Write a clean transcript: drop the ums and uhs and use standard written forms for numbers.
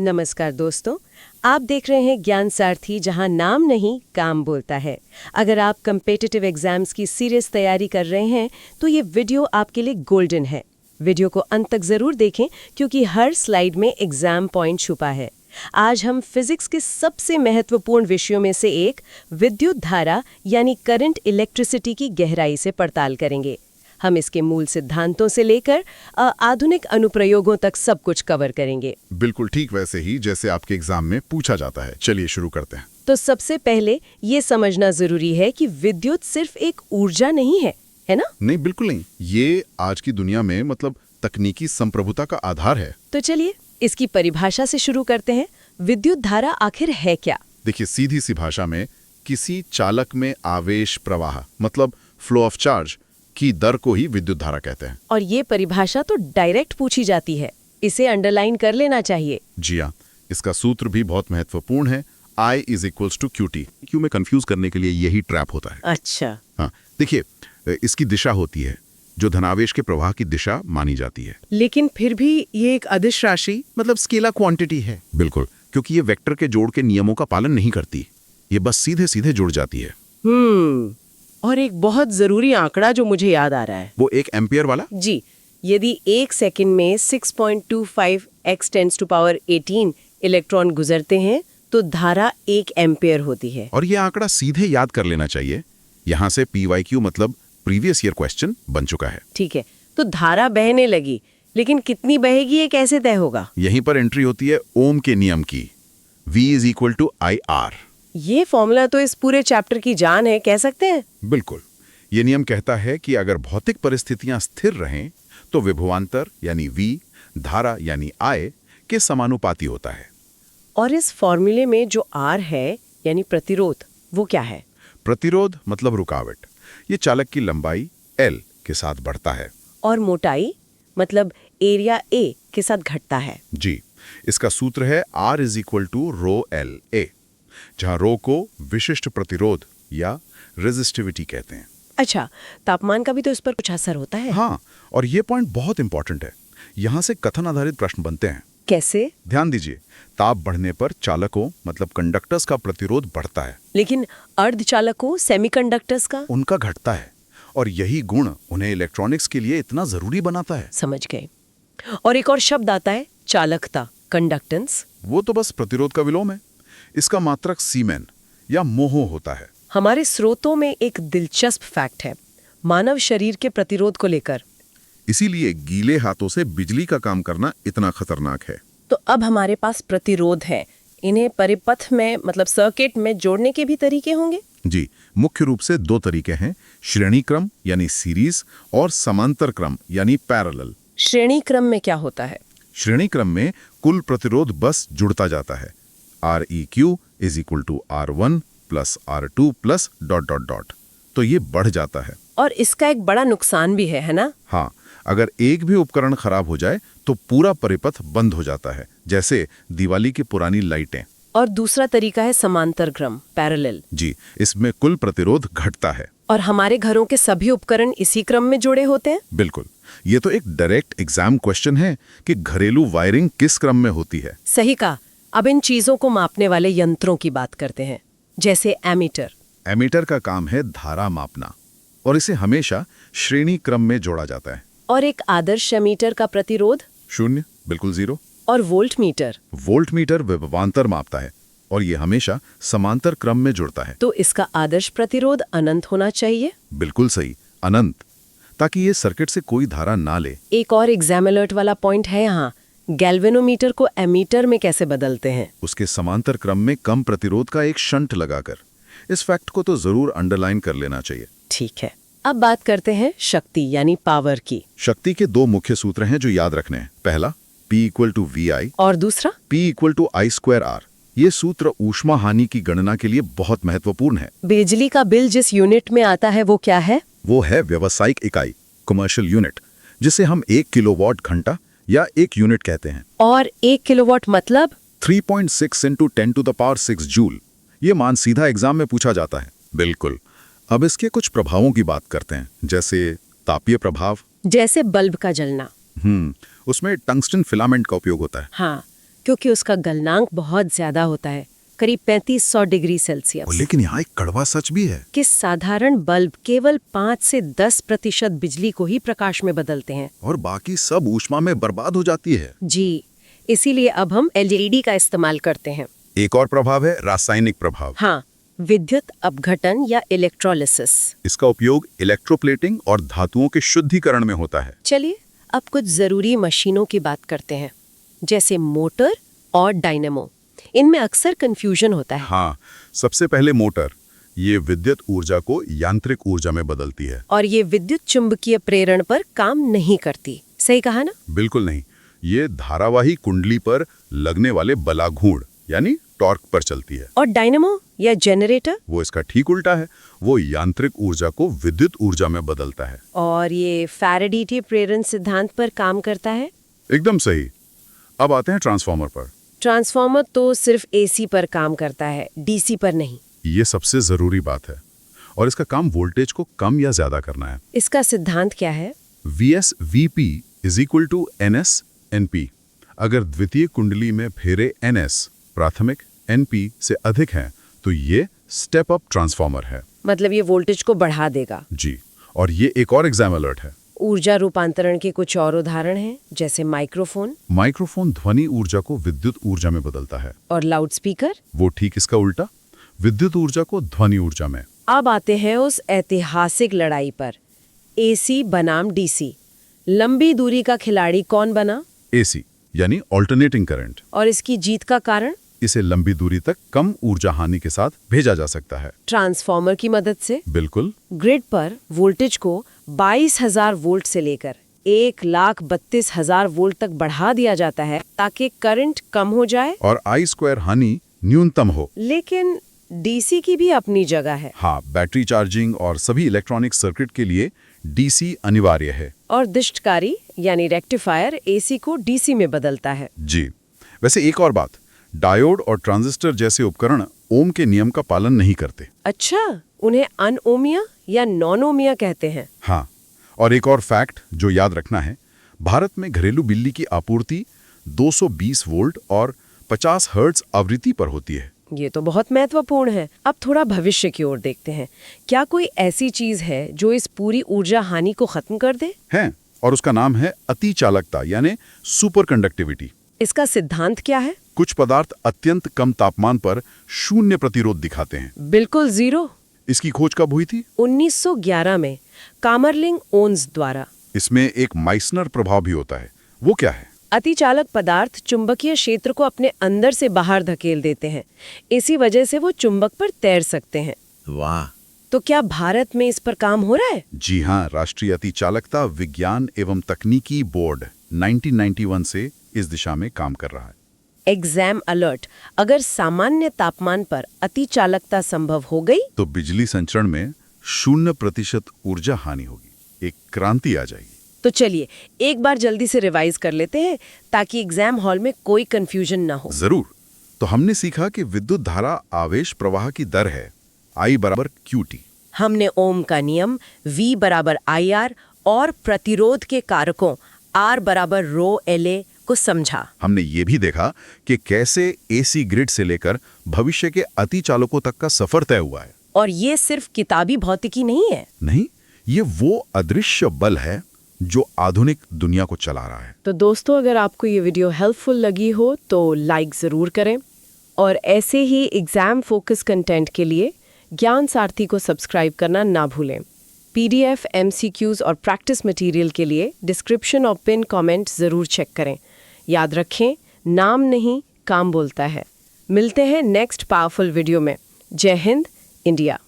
नमस्कार दोस्तों, आप देख रहे हैं ज्ञान सारथी, जहां नाम नहीं काम बोलता है। अगर आप कम्पिटिटिव एग्जाम्स की सीरियस तैयारी कर रहे हैं तो ये वीडियो आपके लिए गोल्डन है। वीडियो को अंत तक जरूर देखें क्योंकि हर स्लाइड में एग्जाम पॉइंट छुपा है। आज हम फिजिक्स के सबसे महत्वपूर्ण विषयों में से एक विद्युत धारा यानी करंट इलेक्ट्रिसिटी की गहराई से पड़ताल करेंगे। हम इसके मूल सिद्धांतों से लेकर आधुनिक अनुप्रयोगों तक सब कुछ कवर करेंगे। बिल्कुल ठीक वैसे ही जैसे आपके एग्जाम में पूछा जाता है। चलिए शुरू करते हैं। तो सबसे पहले ये समझना जरूरी है कि विद्युत सिर्फ एक ऊर्जा नहीं है ना? नहीं, बिल्कुल नहीं। ये आज की दुनिया में तकनीकी संप्रभुता का आधार है। तो चलिए इसकी परिभाषा से शुरू करते हैं। विद्युत धारा आखिर है क्या? देखिए, सीधी सी भाषा में किसी चालक में आवेश प्रवाह फ्लो ऑफ चार्ज की दर को ही विद्युत धारा कहते हैं। और ये परिभाषा तो डायरेक्ट पूछी जाती है, इसे अंडरलाइन कर लेना चाहिए। जी हाँ, इसका सूत्र भी बहुत महत्वपूर्ण है। I = QT। क्यों में कंफ्यूज करने के लिए यही ट्रैप होता है। अच्छा। हाँ, देखिए, इसकी दिशा होती है जो धनावेश के प्रवाह की दिशा मानी जाती है। लेकिन फिर भी ये एक अदिश राशि स्केलर क्वांटिटी है। बिल्कुल, क्योंकि ये वेक्टर के जोड़ के नियमों का पालन नहीं करती। ये बस सीधे सीधे जुड़ जाती है। और एक बहुत जरूरी आंकड़ा जो मुझे याद आ रहा है, वो 1 एम्पियर वाला। जी, यदि 1 सेकंड में 6.25 x 10⁻18 इलेक्ट्रॉन गुजरते हैं तो धारा 1 एम्पियर होती है। और ये आंकड़ा सीधे याद कर लेना चाहिए। यहाँ से PYQ प्रीवियस ईयर क्वेश्चन बन चुका है। ठीक है, तो धारा बहने लगी, लेकिन कितनी बहेगी ये कैसे तय होगा? यहीं पर एंट्री होती है ओम के नियम की। V = IR। ये फॉर्मूला तो इस पूरे चैप्टर की जान है, कह सकते हैं। बिल्कुल, ये नियम कहता है कि अगर भौतिक परिस्थितियां स्थिर रहें तो विभवांतर यानी V, धारा यानी I के समानुपाती होता है। और इस फॉर्मूले में जो R है यानी प्रतिरोध, वो क्या है? प्रतिरोध रुकावट। ये चालक की लंबाई L के साथ बढ़ता है। और मोटाई एरिया A के साथ घटता है। जी, इसका सूत्र है R = ρLA, जहां रो को विशिष्ट प्रतिरोध या रेजिस्टिविटी कहते हैं। अच्छा, तापमान का भी तो इस पर कुछ असर होता है? हाँ, और ये पॉइंट बहुत इंपॉर्टेंट है। यहाँ से कथन आधारित प्रश्न बनते हैं। कैसे? ध्यान दीजिए, ताप बढ़ने पर चालकों कंडक्टर्स का प्रतिरोध बढ़ता है, लेकिन अर्धचालकों सेमीकंडक्टर्स का? उनका घटता है। और यही गुण उन्हें इलेक्ट्रॉनिक्स के लिए इतना जरूरी बनाता है। समझ गए। और एक और शब्द आता है चालकता, कंडक्टेंस। वो तो बस प्रतिरोध का विलोम है। इसका मात्रक सीमेन या मोहो होता है। हमारे स्रोतों में एक दिलचस्प फैक्ट है मानव शरीर के प्रतिरोध को लेकर। इसीलिए गीले हाथों से बिजली का काम करना इतना खतरनाक है। तो अब हमारे पास प्रतिरोध है, इन्हें परिपथ में सर्किट में जोड़ने के भी तरीके होंगे? जी, मुख्य रूप से 2 तरीके हैं, श्रेणी क्रम यानी सीरीज और समांतर क्रम यानी पैरेलल। श्रेणी क्रम में क्या होता है? श्रेणी क्रम में कुल प्रतिरोध बस जुड़ता जाता है। Req = R1 + R2 +... तो ये बढ़ जाता है। और इसका एक बड़ा नुकसान भी है ना? हाँ, अगर एक भी उपकरण खराब हो जाए तो पूरा परिपथ बंद हो जाता है, जैसे दिवाली की पुरानी लाइटें। और दूसरा तरीका है समांतर क्रम, पैरेलल। जी, इसमें कुल प्रतिरोध घटता है। और हमारे घरों के सभी उपकरण इसी क्रम में जुड़े होते हैं? बिल्कुल, ये तो एक डायरेक्ट एग्जाम क्वेश्चन है कि घरेलू वायरिंग किस क्रम में होती है। सही कहा। अब इन चीजों को मापने वाले यंत्रों की बात करते हैं, जैसे एमीटर। एमीटर का काम है धारा मापना, और इसे हमेशा श्रेणी क्रम में जोड़ा जाता है। और एक आदर्श एमीटर का प्रतिरोध? 0, बिल्कुल 0। और वोल्ट मीटर विभवांतर मापता है, और ये हमेशा समांतर क्रम में जुड़ता है। तो इसका आदर्श प्रतिरोध अनंत होना चाहिए? बिल्कुल सही, अनंत, ताकि ये सर्किट से कोई धारा ना ले। एक और एग्जाम अलर्ट वाला पॉइंट है यहाँ, गैल्वेनोमीटर को एमीटर में कैसे बदलते हैं? उसके समांतर क्रम में कम प्रतिरोध का एक शंट लगाकर। इस फैक्ट को तो जरूर अंडरलाइन कर लेना चाहिए। ठीक है, अब बात करते हैं शक्ति यानी पावर की। शक्ति के 2 मुख्य सूत्र हैं जो याद रखने हैं। पहला P = VI और दूसरा P = I²R। ये सूत्र ऊष्मा हानि की गणना के लिए बहुत महत्वपूर्ण है। बिजली का बिल जिस यूनिट में आता है वो क्या है? वो है व्यावसायिक इकाई, कमर्शियल यूनिट, जिसे हम 1 किलोवाट घंटा या 1 यूनिट कहते हैं। और 1 किलोवाट 3.6 × 10⁶ जूल। ये मान सीधा एग्जाम में पूछा जाता है। बिल्कुल। अब इसके कुछ प्रभावों की बात करते हैं, जैसे तापीय प्रभाव। जैसे बल्ब का जलना। उसमें टंगस्टन फिलामेंट का उपयोग होता है। हाँ, क्योंकि उसका गलनांक बहुत ज्यादा होता है, करीब 3500 डिग्री सेल्सियस। लेकिन यहाँ एक कड़वा सच भी है। कि साधारण बल्ब केवल 5 से 10% बिजली को ही प्रकाश में बदलते हैं। और बाकी सब ऊष्मा में बर्बाद हो जाती है। जी, इसीलिए अब हम LED का इस्तेमाल करते हैं। एक और प्रभाव है रासायनिक प्रभाव। हाँ, विद्युत अपघटन या इलेक्ट्रोलिसिस। इसका उपयोग इलेक्ट्रोप्लेटिंग और धातुओं के शुद्धिकरण में होता है। चलिए अब कुछ जरूरी मशीनों की बात करते हैं, जैसे मोटर और डायनेमो। इनमें अक्सर कंफ्यूजन होता है। हाँ, सबसे पहले मोटर। ये विद्युत ऊर्जा को यांत्रिक ऊर्जा में बदलती है। और ये विद्युत चुंबकीय प्रेरण पर काम नहीं करती। सही कहा ना? बिल्कुल नहीं, ये धारावाही कुंडली पर लगने वाले बलाघूर्ण यानी टॉर्क पर चलती है। और डायनेमो या जनरेटर? वो इसका ठीक उल्टा है। वो यांत्रिक ऊर्जा को विद्युत ऊर्जा में बदलता है। और ये फैराडे के प्रेरण सिद्धांत पर काम करता है। एकदम सही। अब आते हैं ट्रांसफार्मर पर। ट्रांसफार्मर तो सिर्फ AC पर काम करता है, DC पर नहीं। ये सबसे जरूरी बात है और इसका काम वोल्टेज को कम या ज्यादा करना है। इसका सिद्धांत क्या है? VS/VP = NS/NP। अगर द्वितीय कुंडली में फेरे NS प्राथमिक NP से अधिक हैं तो ये स्टेप अप ट्रांसफार्मर है। मतलब ये वोल्टेज को बढ़ा देगा। जी, और ये एक और एग्जाम अलर्ट है। ऊर्जा रूपांतरण के कुछ और उदाहरण हैं, जैसे माइक्रोफोन। माइक्रोफोन ध्वनि ऊर्जा को विद्युत ऊर्जा में बदलता है। और लाउडस्पीकर? वो ठीक इसका उल्टा, विद्युत ऊर्जा को ध्वनि ऊर्जा में। अब आते हैं उस ऐतिहासिक लड़ाई पर, AC बनाम DC। लंबी दूरी का खिलाड़ी कौन बना? AC यानी ऑल्टरनेटिंग करंट। और इसकी जीत का कारण? इसे लंबी दूरी तक कम ऊर्जा हानि के साथ भेजा जा सकता है। ट्रांसफार्मर की मदद से। बिल्कुल। ग्रिड पर वोल्टेज को 22,000 वोल्ट से लेकर 1,32,000 वोल्ट तक बढ़ा दिया जाता है ताकि करंट कम हो जाए और I² हानि न्यूनतम हो। लेकिन DC की भी अपनी जगह है। हाँ, बैटरी चार्जिंग और सभी इलेक्ट्रॉनिक सर्किट के लिए DC अनिवार्य है। और दिष्टकारी यानी रेक्टिफायर AC को DC में बदलता है। जी, वैसे एक और बात, डायोड और ट्रांजिस्टर जैसे उपकरण ओम के नियम का पालन नहीं करते। अच्छा, उन्हें अनओमिया या नॉन-ओमिया कहते हैं। हाँ, और एक और फैक्ट जो याद रखना है, भारत में घरेलू बिजली की आपूर्ति 220 वोल्ट और 50 हर्ट्ज आवृत्ति पर होती है। ये तो बहुत महत्वपूर्ण है। अब थोड़ा भविष्य की ओर देखते हैं। क्या कोई ऐसी चीज है जो इस पूरी ऊर्जा हानि को खत्म कर दे? है, और उसका नाम है अति चालकता यानी सुपर कंडक्टिविटी। इसका सिद्धांत क्या है? कुछ पदार्थ अत्यंत कम तापमान पर शून्य प्रतिरोध दिखाते हैं। बिल्कुल जीरो। इसकी खोज कब हुई थी? 1911 में कामरलिंग ओन्स द्वारा। इसमें एक माइसनर प्रभाव भी होता है। वो क्या है? अतिचालक पदार्थ चुंबकीय क्षेत्र को अपने अंदर से बाहर धकेल देते हैं। इसी वजह से वो चुंबक पर तैर सकते हैं। वाह! तो क्या भारत में इस पर काम हो रहा है? जी हाँ, राष्ट्रीय अतिचालकता विज्ञान एवं तकनीकी बोर्ड 1991 से इस दिशा में काम कर रहा है। एग्जाम अलर्ट, अगर सामान्य तापमान पर अतिचालकता संभव हो गई तो बिजली संचरण में 0% ऊर्जा हानि होगी। एक क्रांति आ जाएगी। तो चलिए एक बार जल्दी से रिवाइज कर लेते हैं ताकि एग्जाम हॉल में कोई कंफ्यूजन ना हो। जरूर। तो हमने सीखा कि विद्युत धारा आवेश प्रवाह की दर है, I = QT। हमने ओम का नियम V = IR और प्रतिरोध के कारकों R = ρLA को समझा। हमने ये भी देखा कि कैसे AC ग्रिड से लेकर भविष्य के अतिचालकों तक का सफर तय हुआ है। और ये सिर्फ किताबी भौतिकी नहीं है। नहीं, ये वो अदृश्य बल है जो आधुनिक दुनिया को चला रहा है। तो दोस्तों, अगर आपको ये वीडियो हेल्पफुल लगी हो तो लाइक ज़रूर करें और ऐसे ही एग्जाम फोकस कंटेंट के लिए ज्ञान सारथी को सब्सक्राइब करना ना भूलें। PDF, MCQs और प्रैक्टिस मटेरियल के लिए डिस्क्रिप्शन और पिन कमेंट ज़रूर चेक करें। याद रखें, नाम नहीं काम बोलता है। मिलते हैं नेक्स्ट पावरफुल वीडियो में। जय हिंद, इंडिया।